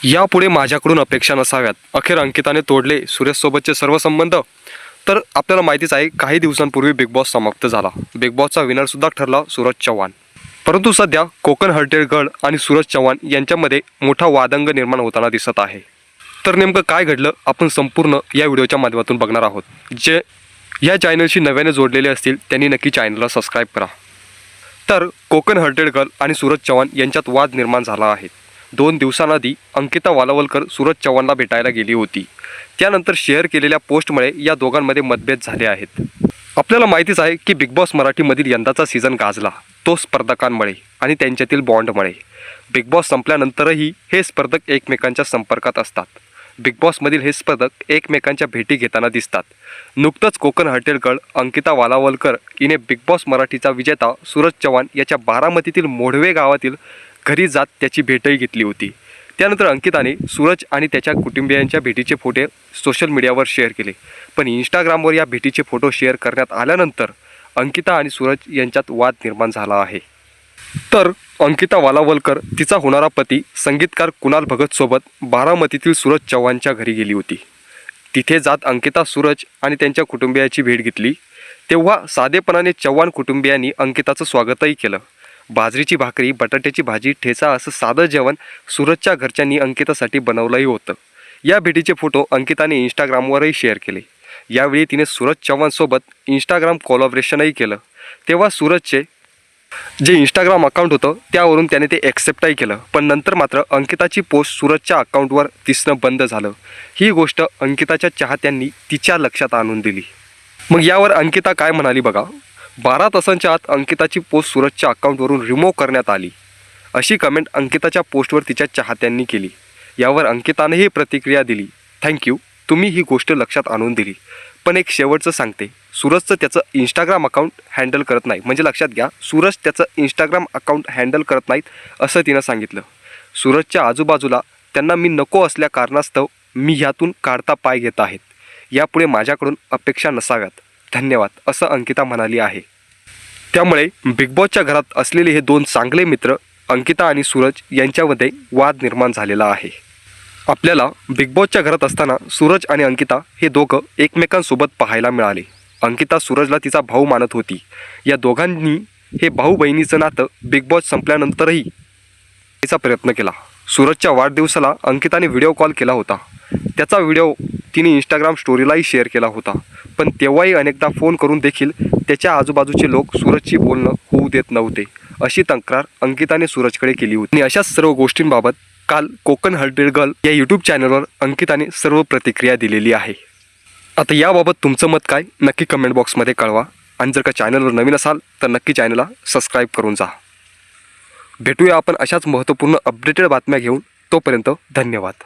यापुढे माझ्याकडून अपेक्षा नसाव्यात. अखेर अंकिताने तोडले सुरेशसोबतचे सर्व संबंध. तर आपल्याला माहितीच आहे, काही दिवसांपूर्वी बिग बॉस समाप्त झाला. बिग बॉसचा विनरसुद्धा ठरला सूरज चव्हाण. परंतु सध्या कोकण हर्टेड गर्ल आणि सूरज चव्हाण यांच्यामध्ये मोठा वादंग निर्माण होताना दिसत आहे. तर नेमकं काय घडलं आपण संपूर्ण या व्हिडिओच्या माध्यमातून बघणार आहोत. जे या चॅनलशी नव्याने जोडलेले असतील त्यांनी नक्की चॅनलला सबस्क्राईब करा. तर कोकण हर्टेड गर्ल आणि सूरज चव्हाण यांच्यात वाद निर्माण झाला आहे. 2 दिवसांआधी अंकिता वालावलकर सूरज चव्हाणला भेटायला गेली होती. त्यानंतर शेअर केलेल्या पोस्टमुळे या दोघांमध्ये मतभेद झाले आहेत. आपल्याला माहितीच आहे की बिग बॉस मराठीमधील यंदाचा सीझन गाजला तो स्पर्धकांमुळे आणि त्यांच्यातील बॉन्डमुळे. बिग बॉस संपल्यानंतरही हे स्पर्धक एकमेकांच्या संपर्कात असतात. बिग बॉसमधील हे स्पर्धक एकमेकांच्या भेटी घेताना दिसतात. नुकतंच कोकण हर्टेड गर्ल अंकिता वालावलकर हिने बिग बॉस मराठीचा विजेता सूरज चव्हाण याच्या बारामतीतील मोढवे गावातील घरी जात त्याची भेटही घेतली होती. त्यानंतर अंकिताने सूरज आणि त्याच्या कुटुंबियांच्या भेटीचे फोटो सोशल मीडियावर शेअर केले. पण इंस्टाग्रामवर या भेटीचे फोटो शेअर करण्यात आल्यानंतर अंकिता आणि सूरज यांच्यात वाद निर्माण झाला आहे. तर अंकिता वालावलकर तिचा होणारा पती संगीतकार कुणाल भगतसोबत बारामतीतील सूरज चव्हाणच्या घरी गेली होती. तिथे जात अंकिता सूरज आणि त्यांच्या कुटुंबियाची भेट घेतली. तेव्हा साधेपणाने चव्हाण कुटुंबियांनी अंकिताचं स्वागतही केलं. बाजरीची भाकरी, बटाट्याची भाजी, ठेचा असं साधं जेवण सूरजच्या घरच्यांनी अंकितासाठी बनवलंही होतं. या भेटीचे फोटो अंकिताने इंस्टाग्रामवरही शेअर केले. यावेळी तिने सूरज चव्हाणसोबत इंस्टाग्राम कोलॅबोरेशनही केलं. तेव्हा सूरजचे जे इंस्टाग्राम अकाउंट होतं त्यावरून त्याने ते ॲक्सेप्टही केलं. पण नंतर मात्र अंकिताची पोस्ट सूरजच्या अकाउंटवर दिसणं बंद झालं. ही गोष्ट अंकिताच्या चाहत्यांनी तिच्या लक्षात आणून दिली. मग यावर अंकिता काय म्हणाली बघा. 12 तासांच्या आत अंकिताची पोस्ट सूरजच्या अकाउंटवरून रिमूव्ह करण्यात आली, अशी कमेंट अंकिताच्या पोस्टवर तिच्या चाहत्यांनी केली. यावर अंकितानेही प्रतिक्रिया दिली. थँक्यू, तुम्ही ही गोष्ट लक्षात आणून दिली. पण एक शेवटचं सांगते, सूरजचं त्याचं इंस्टाग्राम अकाउंट हँडल करत नाही. म्हणजे लक्षात घ्या, सूरज त्याचं इंस्टाग्राम अकाउंट हँडल करत नाहीत असं तिनं सांगितलं. सूरजच्या आजूबाजूला त्यांना मी नको असल्या कारणास्तव मी ह्यातून काढता पाय घेत आहेत. यापुढे माझ्याकडून अपेक्षा नसाव्यात. धन्यवाद, असं अंकिता म्हणाली आहे. त्यामुळे बिग बॉसच्या घरात असलेले हे 2 चांगले मित्र अंकिता आणि सूरज यांच्यामध्ये वाद निर्माण झालेला आहे. आपल्याला बिग बॉसच्या घरात असताना सूरज आणि अंकिता हे दोघं एकमेकांसोबत पाहायला मिळाले. अंकिता सूरजला तिचा भाऊ मानत होती. या दोघांनी हे भाऊ बहिणीचं नातं बिग बॉस संपल्यानंतरही तिचा प्रयत्न केला. सूरजच्या वाढदिवसाला अंकिताने व्हिडिओ कॉल केला होता. त्याचा व्हिडिओ तिने इंस्टाग्राम स्टोरीलाही शेअर केला होता. पण तेव्हाही अनेकदा फोन करून देखील त्याच्या आजूबाजूचे लोक सूरजची बोलणं होऊ देत नव्हते, अशी तक्रार अंकिताने सूरजकडे केली होती. आणि अशाच सर्व गोष्टींबाबत काल कोकण हर्टेड गर्ल या यूट्यूब चॅनलवर अंकिताने सर्व प्रतिक्रिया दिलेली आहे. आता याबाबत तुमचं मत काय नक्की कमेंट बॉक्समध्ये कळवा. आणि जर का चॅनलवर नवीन असाल तर नक्की चॅनलला सबस्क्राईब करून जा. भेटूया आपण अशाच महत्त्वपूर्ण अपडेटेड बातम्या घेऊन. तोपर्यंत धन्यवाद.